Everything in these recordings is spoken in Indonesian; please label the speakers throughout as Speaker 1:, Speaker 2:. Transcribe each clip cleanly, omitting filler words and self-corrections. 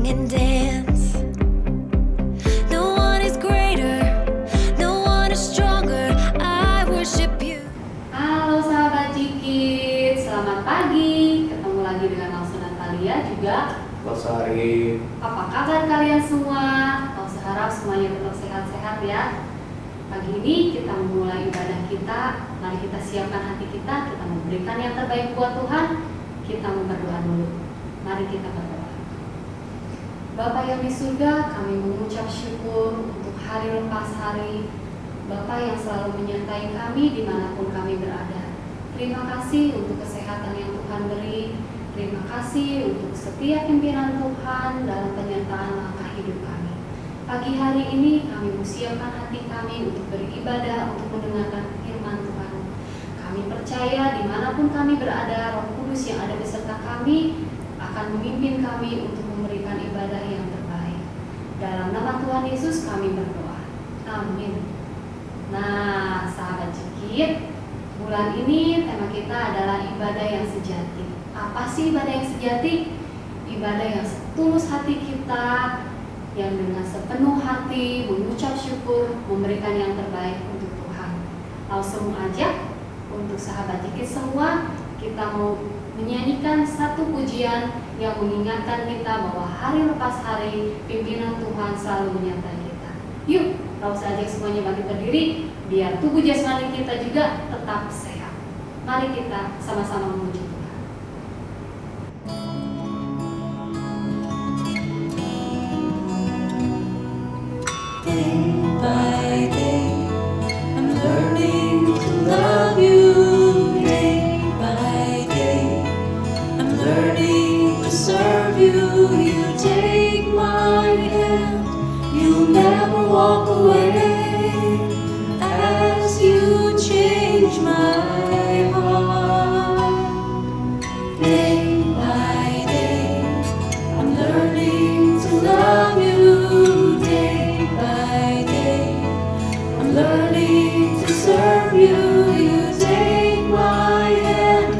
Speaker 1: sing and dance. No one is greater, no one is stronger. I worship you.
Speaker 2: Halo sahabat Cikit, selamat pagi. Ketemu lagi dengan Lausa Natalia juga.
Speaker 3: Losari.
Speaker 2: Apa kabar kalian semua? Lausa harap semuanya tetap sehat-sehat ya. Pagi ini kita memulai ibadah kita. Mari kita siapkan hati kita memberikan yang terbaik buat Tuhan. Kita berdoa dulu. Mari kita berdoa. Bapa yang di surga, kami mengucap syukur untuk hari lepas hari. Bapa yang selalu menyertai kami dimanapun kami berada. Terima kasih untuk kesehatan yang Tuhan beri. Terima kasih untuk setiap pimpinan Tuhan dalam penyertaan langkah hidup kami. Pagi hari ini kami mempersiapkan hati kami untuk beribadah, untuk mendengarkan firman Tuhan. Kami percaya dimanapun kami berada, Roh Kudus yang ada beserta kami akan memimpin kami untuk memberikan ibadah yang terbaik. Dalam nama Tuhan Yesus kami berdoa. Amin. Nah, sahabat Cikit, bulan ini tema kita adalah ibadah yang sejati. Apa sih ibadah yang sejati? Ibadah yang setulus hati kita, yang dengan sepenuh hati mengucap syukur, memberikan yang terbaik untuk Tuhan. Langsung aja untuk sahabat Cikit semua, kita mau menyanyikan satu pujian yang mengingatkan kita bahwa hari lepas hari pimpinan Tuhan selalu menyertai kita. Yuk, langsung aja semuanya bangkit berdiri, biar tubuh jasmani kita juga tetap sehat. Mari kita sama-sama memuji Tuhan.
Speaker 1: Day by day, I'm learning to love you. Day by day, I'm learning to serve you. You take my hand, you'll never walk away. As you change my heart, day by day, I'm learning to love you. Day by day, I'm learning to serve you. You take my hand,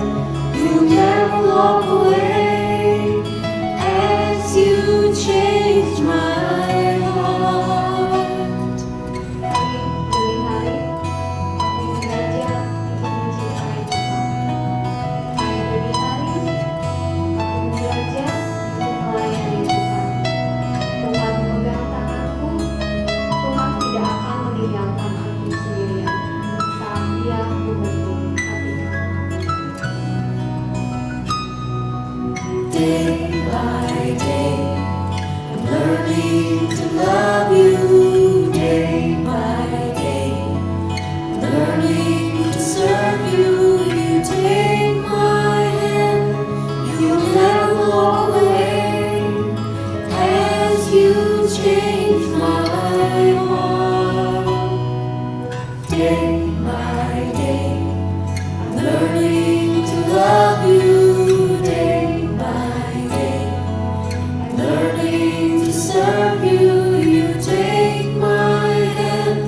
Speaker 1: you'll never walk away. As you change my heart.
Speaker 2: Hari demi hari, aku belajar untuk mencintai Tuhan. Hari demi hari, aku belajar untuk melayani Tuhan. Tuhan memegang tanganku. Tuhan tidak akan meninggalkan aku sendirian saat Dia membentuk hatiku.
Speaker 1: Day by day, I'm learning to love you. Day by day, I'm learning to serve you. You take my hand, you'll never walk away. As you change my heart, day by day, I'm learning to love you. Day by day, I'm learning to serve you. You take my hand,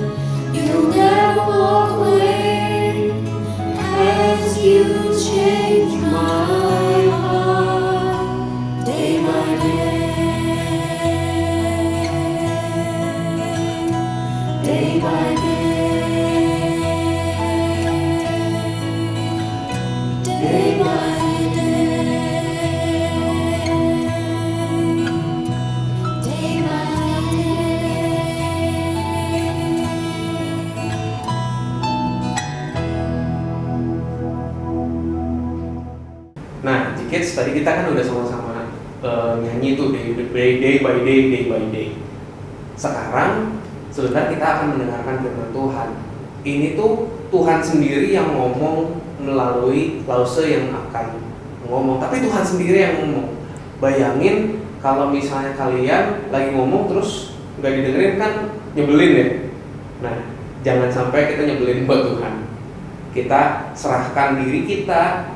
Speaker 1: you'll never walk away. As you change my heart, day by day by day by day by
Speaker 3: Nah, Cikits, tadi kita kan udah sama-sama nyanyi tuh day by day. Sekarang sebentar kita akan mendengarkan firman Tuhan. Ini tuh Tuhan sendiri yang ngomong melalui Lause yang akan ngomong, tapi Tuhan sendiri yang ngomong. Bayangin kalau misalnya kalian lagi ngomong terus nggak didengerin, kan nyebelin ya. Nah, jangan sampai kita nyebelin buat Tuhan. Kita serahkan diri kita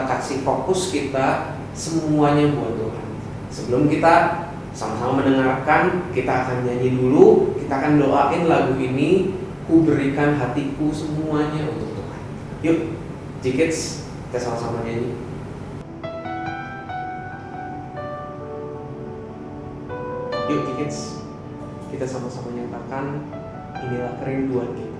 Speaker 3: kasih fokus kita semuanya buat Tuhan. Sebelum kita sama-sama mendengarkan, kita akan nyanyi dulu, kita akan doain lagu ini, ku berikan hatiku semuanya untuk Tuhan. Yuk, Cikits, kita sama-sama nyanyi. Yuk kids, kita sama-sama nyatakan inilah kerinduan kita.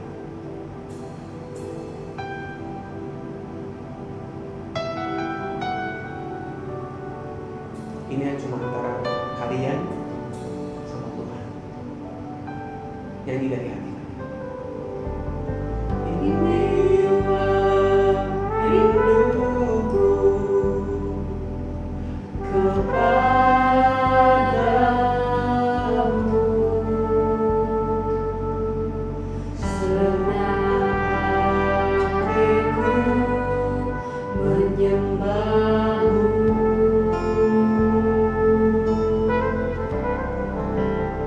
Speaker 3: Ini cuma antara kalian sama Tuhan. Nyanyi dari hati. Inilah rinduku kepadamu, senang hatiku menyembahmu.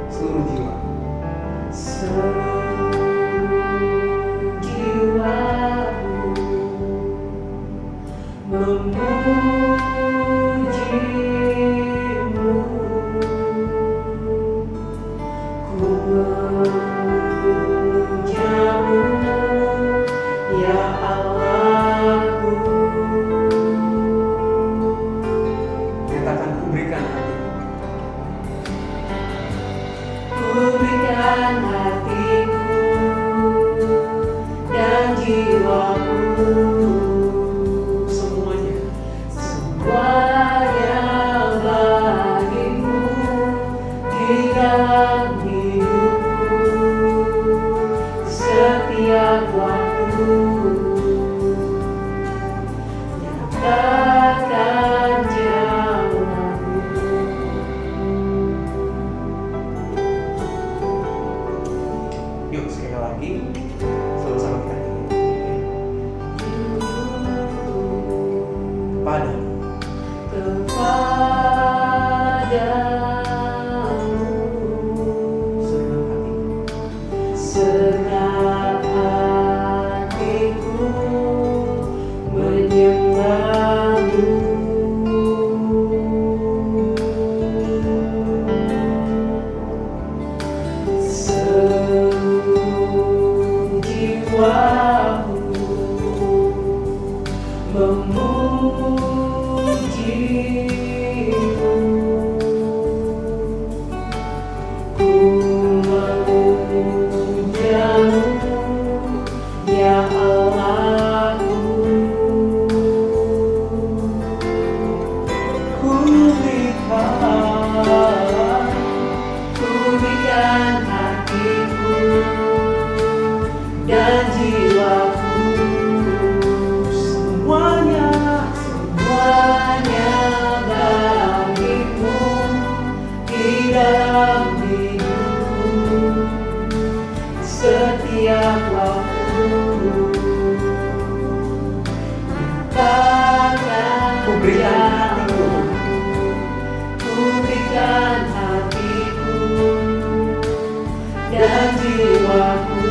Speaker 3: Seluruh jiwa, memujimu, ku memujamu, ya Allahku. Katakan, ku berikan hatiku. Ku berikan hatiku dan jiwaku, semuanya bagimu di dalam hidupku, setiap waktu nyatakan jalanmu. Yuk sekali lagi, sama-sama kita nyanyi. Kepadamu, senang hatiku menyembahmu. Seluruh jiwaku memujimu, ku memujamu, ya Allahku. Ku berikan hatiku dan jiwaku, semuanya bagimu di dalam hidupku, setiap waktu nyatakan jalanmu. Ku berikan hatiku dan jiwaku,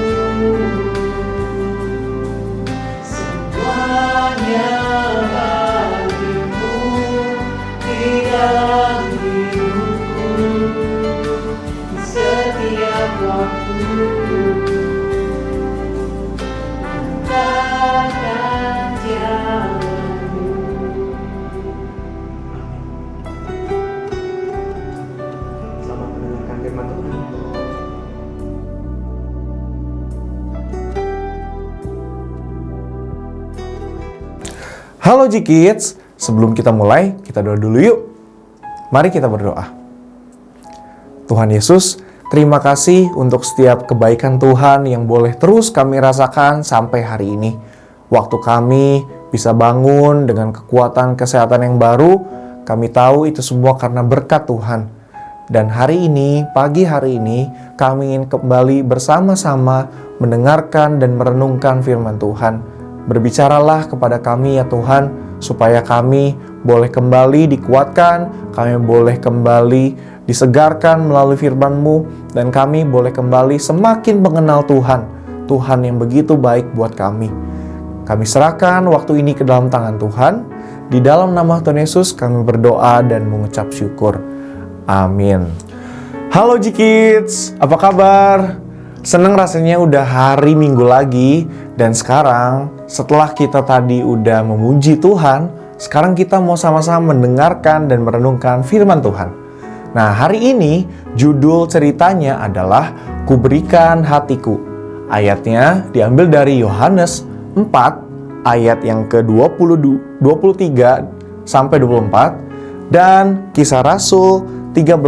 Speaker 3: semuanya bagimu di dalam hidupku, setiap waktu nyatakan jalanmu. Selamat mendengarkan firman Tuhan.
Speaker 4: Halo G-Kids, sebelum kita mulai, kita doa dulu yuk. Mari kita berdoa. Tuhan Yesus, terima kasih untuk setiap kebaikan Tuhan yang boleh terus kami rasakan sampai hari ini. Waktu kami bisa bangun dengan kekuatan kesehatan yang baru, kami tahu itu semua karena berkat Tuhan. Dan hari ini, pagi hari ini, kami ingin kembali bersama-sama mendengarkan dan merenungkan firman Tuhan. Berbicaralah kepada kami ya Tuhan, supaya kami boleh kembali dikuatkan, kami boleh kembali disegarkan melalui firman-Mu, dan kami boleh kembali semakin mengenal Tuhan, Tuhan yang begitu baik buat kami. Kami serahkan waktu ini ke dalam tangan Tuhan. Di dalam nama Tuhan Yesus kami berdoa dan mengucap syukur. Amin. Halo G-Kids, apa kabar? Seneng rasanya udah hari Minggu lagi. Dan sekarang setelah kita tadi udah memuji Tuhan, sekarang kita mau sama-sama mendengarkan dan merenungkan firman Tuhan. Nah, hari ini judul ceritanya adalah Kuberikan Hatiku. Ayatnya diambil dari Yohanes 4 ayat yang ke-23 sampai 24 dan Kisah Rasul 13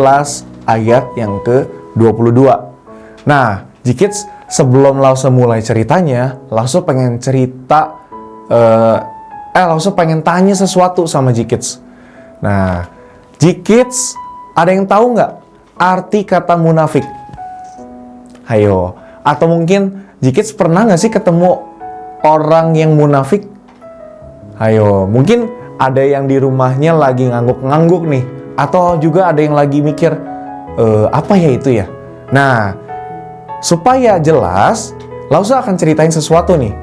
Speaker 4: ayat yang ke-22. Nah, Jikids, sebelum Lause mulai ceritanya, Lause pengen tanya sesuatu sama Jikids. Nah, Jikids, ada yang tahu nggak arti kata munafik? Ayo, atau mungkin Jikids pernah nggak sih ketemu orang yang munafik? Ayo, mungkin ada yang di rumahnya lagi ngangguk-ngangguk nih, atau juga ada yang lagi mikir, apa ya itu ya? Nah, supaya jelas, Lause akan ceritain sesuatu nih,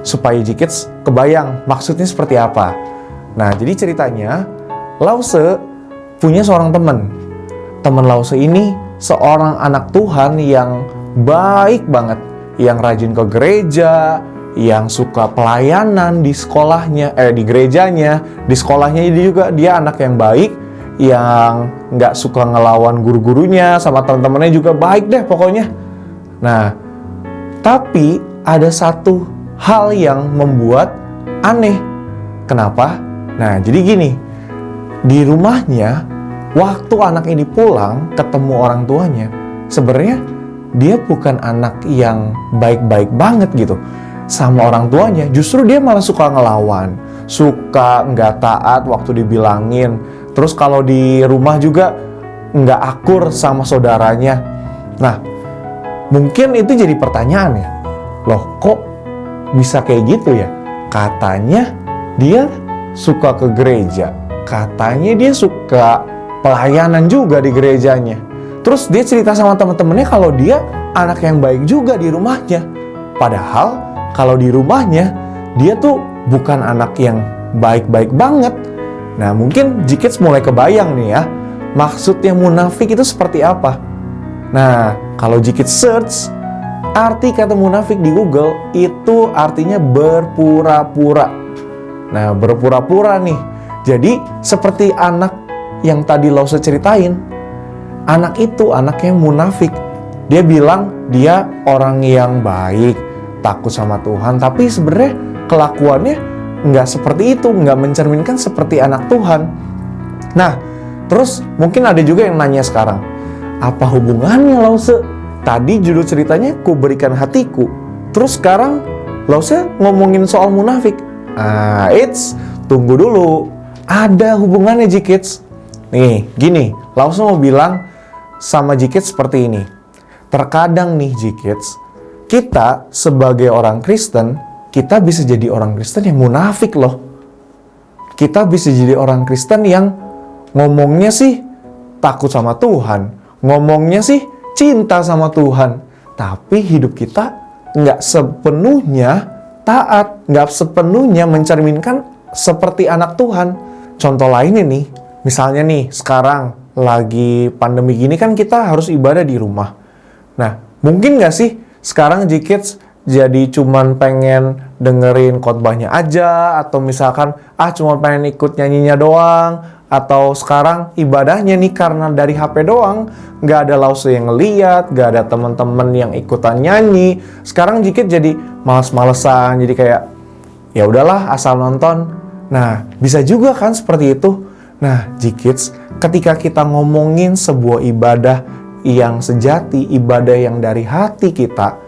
Speaker 4: supaya Jikids kebayang maksudnya seperti apa. Nah, jadi ceritanya, Lause punya seorang teman. Teman Lause ini seorang anak Tuhan yang baik banget, yang rajin ke gereja, yang suka pelayanan di sekolahnya, di gerejanya, di sekolahnya juga dia anak yang baik, yang nggak suka ngelawan guru-gurunya, sama teman-temannya juga baik deh pokoknya. Nah, tapi ada satu hal yang membuat aneh. Kenapa? Nah, jadi gini, di rumahnya, waktu anak ini pulang ketemu orang tuanya, sebenarnya dia bukan anak yang baik-baik banget gitu sama orang tuanya. Justru dia malah suka ngelawan, suka nggak taat waktu dibilangin. Terus kalau di rumah juga nggak akur sama saudaranya. Nah, mungkin itu jadi pertanyaan ya. Loh, kok bisa kayak gitu ya? Katanya dia suka ke gereja, katanya dia suka pelayanan juga di gerejanya. Terus dia cerita sama teman-temannya kalau dia anak yang baik juga di rumahnya. Padahal kalau di rumahnya dia tuh bukan anak yang baik-baik banget. Nah, mungkin Jikids mulai kebayang nih ya, maksudnya munafik itu seperti apa. Nah, kalau Jikids search arti kata munafik di Google, itu artinya berpura-pura. Nah, berpura-pura nih. Jadi seperti anak yang tadi Lause ceritain, anak itu anak yang munafik. Dia bilang dia orang yang baik, takut sama Tuhan, tapi sebenarnya kelakuannya nggak seperti itu, nggak mencerminkan seperti anak Tuhan. Nah, terus mungkin ada juga yang nanya sekarang, apa hubungannya Lause? Tadi judul ceritanya Kuberikan Hatiku, terus sekarang Lause ngomongin soal munafik. Tunggu dulu, ada hubungannya Jikids. Nih, gini, Lause mau bilang sama Jikids seperti ini. Terkadang nih Jikids, kita sebagai orang Kristen, kita bisa jadi orang Kristen yang munafik loh. Kita bisa jadi orang Kristen yang ngomongnya sih takut sama Tuhan, ngomongnya sih cinta sama Tuhan, tapi hidup kita nggak sepenuhnya taat, nggak sepenuhnya mencerminkan seperti anak Tuhan. Contoh lainnya nih, misalnya nih sekarang lagi pandemi gini kan kita harus ibadah di rumah. Nah, mungkin nggak sih sekarang Jikids jadi cuman pengen dengerin khotbahnya aja, atau misalkan cuman pengen ikut nyanyinya doang, atau sekarang ibadahnya nih karena dari HP doang, nggak ada Lause yang ngeliat, nggak ada teman-teman yang ikutan nyanyi. Sekarang Jikids jadi males-malesan, jadi kayak ya udahlah asal nonton. Nah, bisa juga kan seperti itu. Nah, Jikids, ketika kita ngomongin sebuah ibadah yang sejati, ibadah yang dari hati kita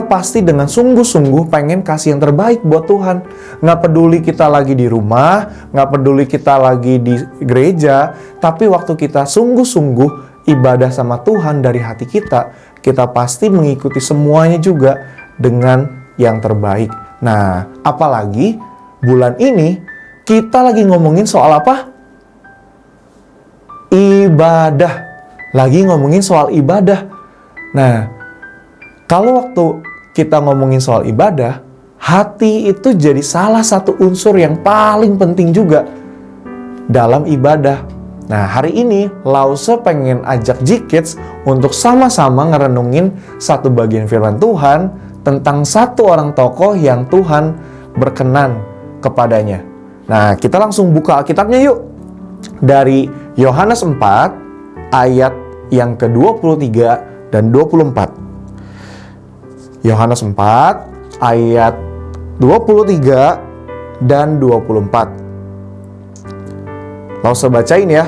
Speaker 4: pasti dengan sungguh-sungguh pengen kasih yang terbaik buat Tuhan. Nggak peduli kita lagi di rumah, nggak peduli kita lagi di gereja, tapi waktu kita sungguh-sungguh ibadah sama Tuhan dari hati kita pasti mengikuti semuanya juga dengan yang terbaik. Nah, apalagi bulan ini kita lagi ngomongin soal apa? Ibadah. Lagi ngomongin soal ibadah. Nah, kalau waktu kita ngomongin soal ibadah, hati itu jadi salah satu unsur yang paling penting juga dalam ibadah. Nah, hari ini Lause pengen ajak Jikids untuk sama-sama ngerenungin satu bagian firman Tuhan tentang satu orang tokoh yang Tuhan berkenan kepadanya. Nah, kita langsung buka Alkitabnya yuk. Dari Yohanes 4 ayat yang ke-23 dan 24. Yohanes 4 ayat 23 dan 24. Lause bacain ya.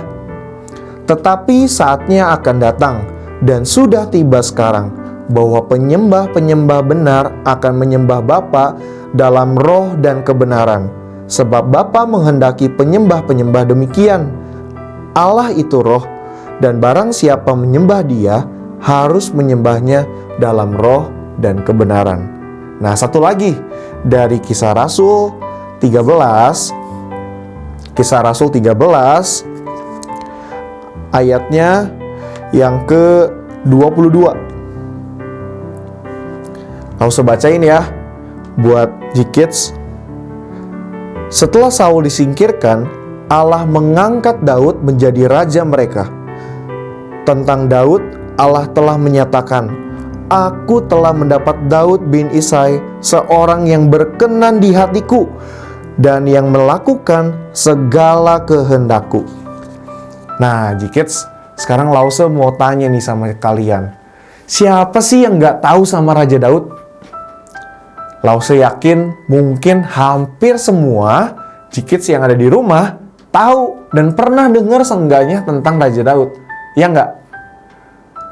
Speaker 4: Tetapi saatnya akan datang dan sudah tiba sekarang bahwa penyembah-penyembah benar akan menyembah Bapa dalam roh dan kebenaran. Sebab Bapa menghendaki penyembah-penyembah demikian. Allah itu roh, dan barang siapa menyembah Dia harus menyembahnya dalam roh dan kebenaran. Nah, satu lagi dari Kisah Rasul 13. Kisah Rasul 13 ayatnya yang ke-22. Langsung bacain ya buat G-Kids. Setelah Saul disingkirkan, Allah mengangkat Daud menjadi raja mereka. Tentang Daud, Allah telah menyatakan, Aku telah mendapat Daud bin Isai, seorang yang berkenan di hatiku, dan yang melakukan segala kehendakku. Nah, G-Kids, sekarang Lause mau tanya nih sama kalian. Siapa sih yang gak tahu sama Raja Daud? Lause yakin mungkin hampir semua G-Kids yang ada di rumah tahu dan pernah dengar seenggaknya tentang Raja Daud. Ya nggak?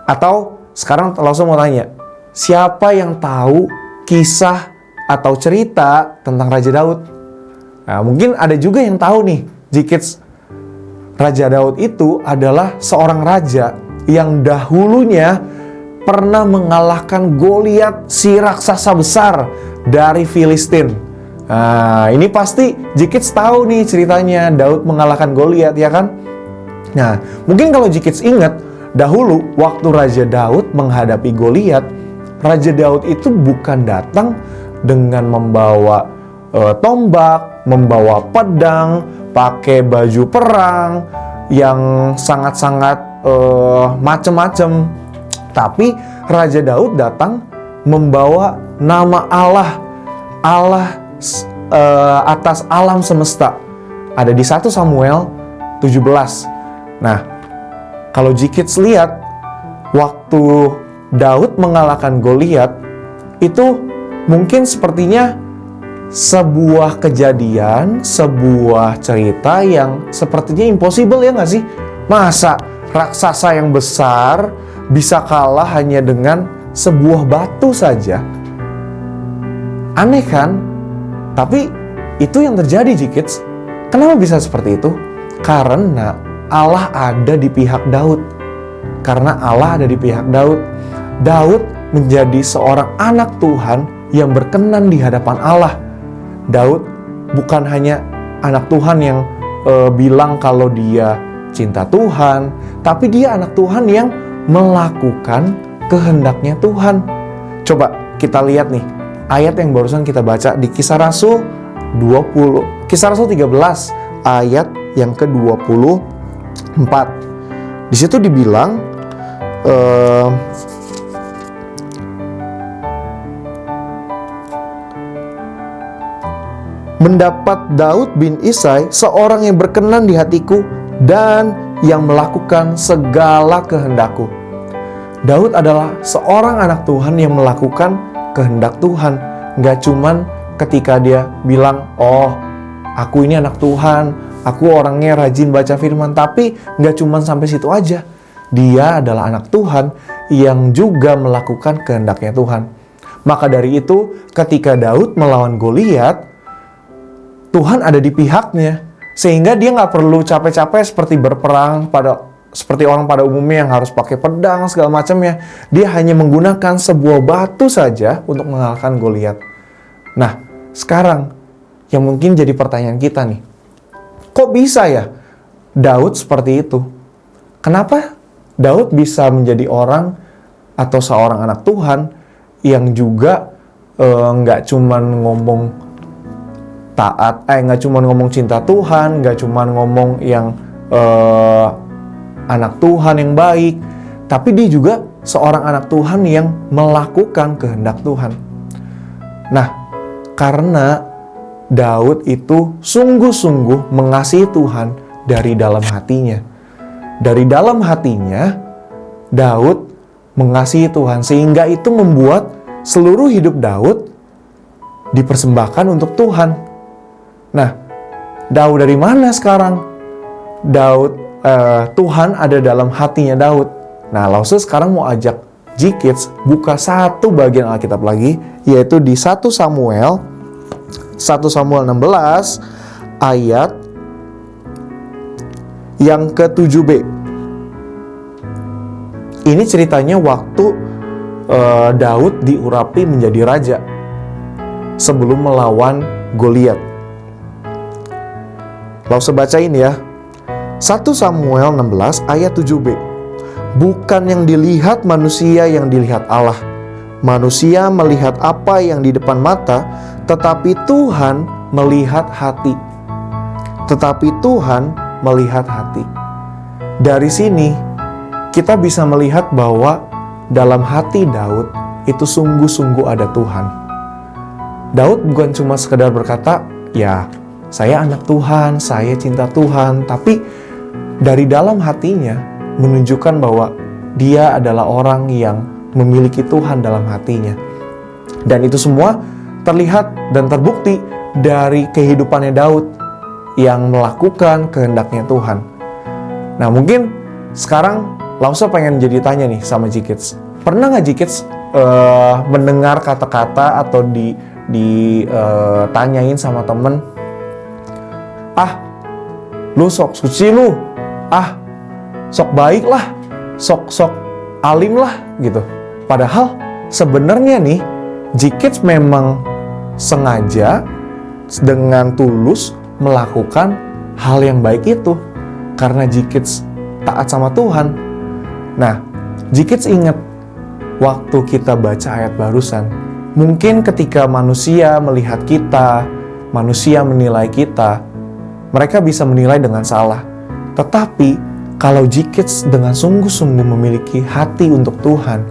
Speaker 4: Atau sekarang Lause mau tanya, siapa yang tahu kisah atau cerita tentang Raja Daud? Nah, mungkin ada juga yang tahu nih, G-Kids. Raja Daud itu adalah seorang raja yang dahulunya pernah mengalahkan Goliat, si raksasa besar dari Filistin. Nah, ini pasti G-Kids tahu nih ceritanya Daud mengalahkan Goliat, ya kan? Nah, mungkin kalau G-Kids ingat, dahulu waktu Raja Daud menghadapi Goliat, Raja Daud itu bukan datang dengan membawa tombak, membawa pedang, pakai baju perang yang sangat-sangat macem-macem. Tapi Raja Daud datang membawa nama Allah atas alam semesta. Ada di 1 Samuel 17. Nah, kalau G-Kids lihat, waktu Daud mengalahkan Goliat, itu mungkin sepertinya sebuah kejadian, sebuah cerita yang sepertinya impossible, ya nggak sih? Masa raksasa yang besar bisa kalah hanya dengan sebuah batu saja? Aneh kan? Tapi itu yang terjadi, G-Kids. Kenapa bisa seperti itu? Karena Allah ada di pihak Daud. Karena Allah ada di pihak Daud. Daud menjadi seorang anak Tuhan yang berkenan di hadapan Allah. Daud bukan hanya anak Tuhan yang bilang kalau dia cinta Tuhan, tapi dia anak Tuhan yang melakukan kehendaknya Tuhan. Coba kita lihat nih ayat yang barusan kita baca di Kisah Rasul 13 ayat yang ke-24. Di situ dibilang mendapat Daud bin Isai seorang yang berkenan di hatiku dan yang melakukan segala kehendakku. Daud adalah seorang anak Tuhan yang melakukan kehendak Tuhan. Gak cuman ketika dia bilang, oh aku ini anak Tuhan, aku orangnya rajin baca firman. Tapi gak cuman sampai situ aja. Dia adalah anak Tuhan yang juga melakukan kehendaknya Tuhan. Maka dari itu ketika Daud melawan Goliat, Tuhan ada di pihaknya. Sehingga dia gak perlu capek-capek seperti berperang seperti orang pada umumnya yang harus pakai pedang segala macamnya. Dia hanya menggunakan sebuah batu saja untuk mengalahkan Goliat. Nah, sekarang yang mungkin jadi pertanyaan kita nih, kok bisa ya Daud seperti itu? Kenapa Daud bisa menjadi orang atau seorang anak Tuhan yang juga nggak cuman ngomong taat, nggak cuman ngomong cinta Tuhan, nggak cuman ngomong yang anak Tuhan yang baik, tapi dia juga seorang anak Tuhan yang melakukan kehendak Tuhan. Nah, karena Daud itu sungguh-sungguh mengasihi Tuhan dari dalam hatinya. dari dalam hatinya Daud mengasihi Tuhan, sehingga itu membuat seluruh hidup Daud dipersembahkan untuk Tuhan. Nah, Daud dari mana sekarang? Tuhan ada dalam hatinya Daud. Nah, Lause sekarang mau ajak G-Kids buka satu bagian Alkitab lagi, yaitu di 1 Samuel 16 ayat yang ke-7b. Ini ceritanya waktu Daud diurapi menjadi raja sebelum melawan Goliat. Lause bacain ya. 1 Samuel 16 ayat 7b. Bukan yang dilihat manusia yang dilihat Allah. Manusia melihat apa yang di depan mata, tetapi Tuhan melihat hati. Tetapi Tuhan melihat hati. Dari sini kita bisa melihat bahwa dalam hati Daud itu sungguh-sungguh ada Tuhan. Daud bukan cuma sekedar berkata, ya saya anak Tuhan, saya cinta Tuhan, tapi dari dalam hatinya menunjukkan bahwa dia adalah orang yang memiliki Tuhan dalam hatinya. Dan itu semua terlihat dan terbukti dari kehidupannya Daud yang melakukan kehendaknya Tuhan. Nah, mungkin sekarang Lause pengen jadi tanya nih sama G-Kids. Pernah nggak G-Kids mendengar kata-kata atau ditanyain sama temen, lu sok suci lu, sok baik lah, sok alim lah gitu. Padahal sebenarnya nih G-Kids memang sengaja dengan tulus melakukan hal yang baik itu karena G-Kids taat sama Tuhan. Nah, G-Kids ingat waktu kita baca ayat barusan, mungkin ketika manusia melihat kita, manusia menilai kita, mereka bisa menilai dengan salah. Tetapi kalau G-Kids dengan sungguh-sungguh memiliki hati untuk Tuhan,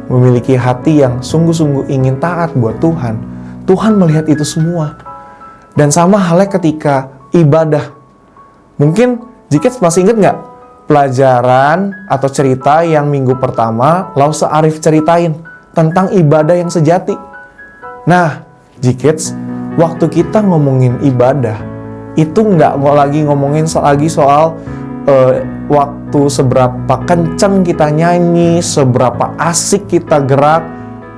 Speaker 4: memiliki hati yang sungguh-sungguh ingin taat buat Tuhan, Tuhan melihat itu semua. Dan sama halnya ketika ibadah. Mungkin G-Kids masih ingat nggak pelajaran atau cerita yang minggu pertama Lause Arif ceritain tentang ibadah yang sejati. Nah, G-Kids, waktu kita ngomongin ibadah, itu nggak mau lagi ngomongin soal waktu seberapa kenceng kita nyanyi, seberapa asik kita gerak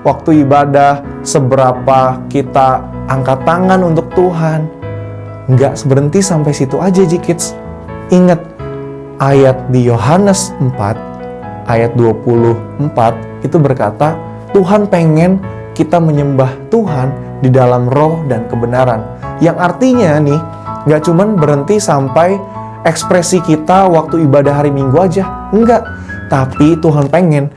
Speaker 4: waktu ibadah, seberapa kita angkat tangan untuk Tuhan. Nggak berhenti sampai situ aja, G-Kids. Ingat, ayat di Yohanes 4, ayat 24, itu berkata, Tuhan pengen kita menyembah Tuhan di dalam roh dan kebenaran. Yang artinya nih, nggak cuman berhenti sampai ekspresi kita waktu ibadah hari Minggu aja. Enggak. Tapi Tuhan pengen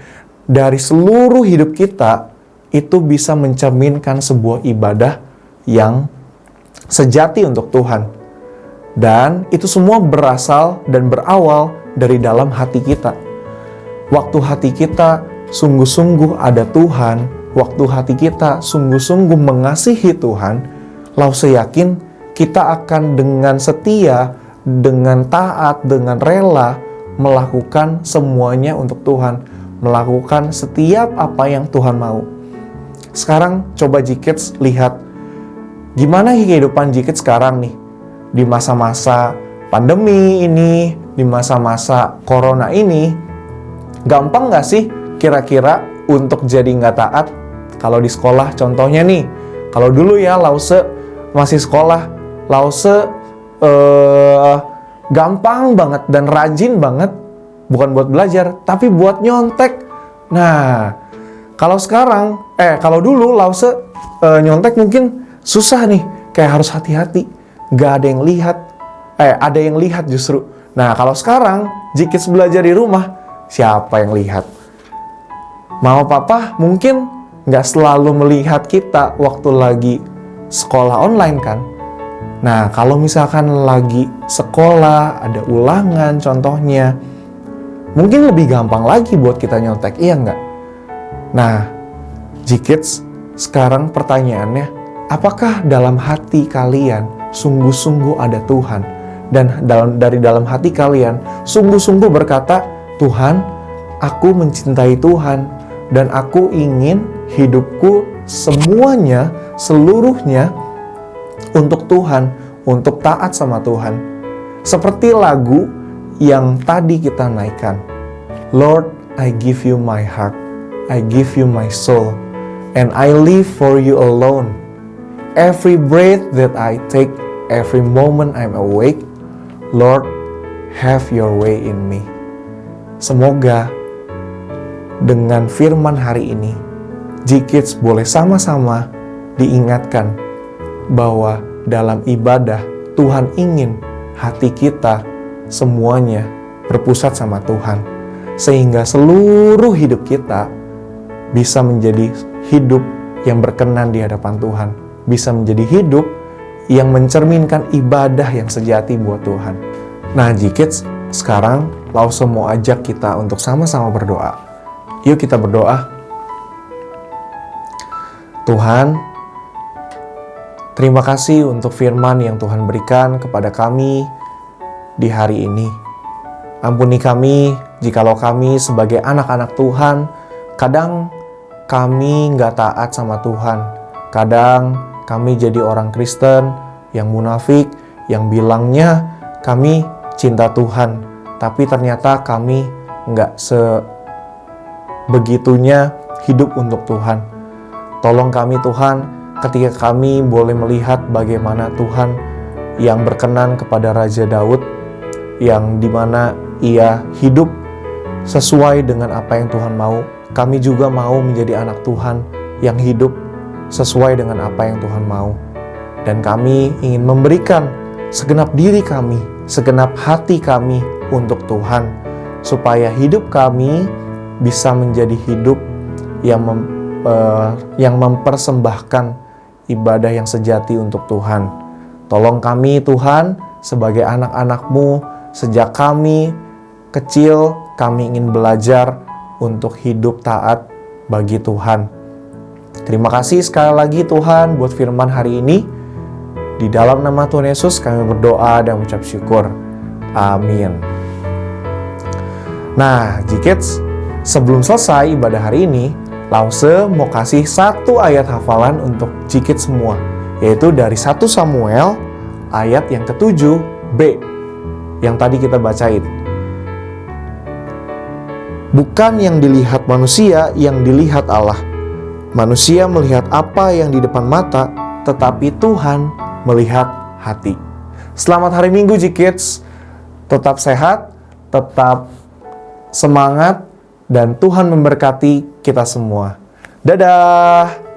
Speaker 4: dari seluruh hidup kita itu bisa mencerminkan sebuah ibadah yang sejati untuk Tuhan. Dan itu semua berasal dan berawal dari dalam hati kita. Waktu hati kita sungguh-sungguh ada Tuhan, waktu hati kita sungguh-sungguh mengasihi Tuhan, Lause yakin kita akan dengan setia, dengan taat, dengan rela melakukan semuanya untuk Tuhan, melakukan setiap apa yang Tuhan mau. Sekarang coba G-Kids lihat gimana kehidupan G-Kids sekarang nih di masa-masa pandemi ini, di masa-masa corona ini. Gampang nggak sih kira-kira untuk jadi nggak taat? Kalau di sekolah contohnya nih, kalau dulu ya Lause masih sekolah, Lause gampang banget dan rajin banget, bukan buat belajar, tapi buat nyontek. Nah, kalau sekarang, kalau dulu Lause nyontek mungkin susah nih, kayak harus hati-hati, gak ada yang lihat, ada yang lihat justru. Nah, kalau sekarang G-Kids belajar di rumah, siapa yang lihat? Mama papa mungkin gak selalu melihat kita waktu lagi sekolah online kan. Nah, kalau misalkan lagi sekolah, ada ulangan contohnya, mungkin lebih gampang lagi buat kita nyontek, iya nggak? Nah, G-Kids, sekarang pertanyaannya, apakah dalam hati kalian sungguh-sungguh ada Tuhan? dan dari dalam hati kalian sungguh-sungguh berkata, Tuhan, aku mencintai Tuhan dan aku ingin hidupku semuanya, seluruhnya untuk Tuhan, untuk taat sama Tuhan. Seperti lagu yang tadi kita naikkan. Lord, I give you my heart, I give you my soul, and I live for you alone. Every breath that I take, every moment I'm awake, Lord, have your way in me. Semoga dengan firman hari ini, G-Kids boleh sama-sama diingatkan bahwa dalam ibadah Tuhan ingin hati kita semuanya berpusat sama Tuhan. Sehingga seluruh hidup kita bisa menjadi hidup yang berkenan di hadapan Tuhan. Bisa menjadi hidup yang mencerminkan ibadah yang sejati buat Tuhan. Nah, G-Kids, sekarang Lause mau ajak kita untuk sama-sama berdoa. Yuk kita berdoa. Tuhan, terima kasih untuk firman yang Tuhan berikan kepada kami di hari ini. Ampuni kami jikalau kami sebagai anak-anak Tuhan, kadang kami nggak taat sama Tuhan. Kadang kami jadi orang Kristen yang munafik, yang bilangnya kami cinta Tuhan, tapi ternyata kami nggak sebegitunya hidup untuk Tuhan. Tolong kami Tuhan, ketika kami boleh melihat bagaimana Tuhan yang berkenan kepada Raja Daud, yang dimana ia hidup sesuai dengan apa yang Tuhan mau. Kami juga mau menjadi anak Tuhan yang hidup sesuai dengan apa yang Tuhan mau. Dan kami ingin memberikan segenap diri kami, segenap hati kami untuk Tuhan, supaya hidup kami bisa menjadi hidup yang mempersembahkan ibadah yang sejati untuk Tuhan. Tolong kami Tuhan sebagai anak-anak-Mu, sejak kami kecil kami ingin belajar untuk hidup taat bagi Tuhan. Terima kasih sekali lagi Tuhan buat firman hari ini. Di dalam nama Tuhan Yesus kami berdoa dan mengucap syukur. Amin. Nah, G-Kids, sebelum selesai ibadah hari ini, Lause mau kasih satu ayat hafalan untuk G-Kids semua, yaitu dari 1 Samuel ayat yang ke-7b yang tadi kita bacain. Bukan yang dilihat manusia, yang dilihat Allah. Manusia melihat apa yang di depan mata, tetapi Tuhan melihat hati. Selamat hari Minggu G-Kids. Tetap sehat, tetap semangat, dan Tuhan memberkati kita semua. Dadah!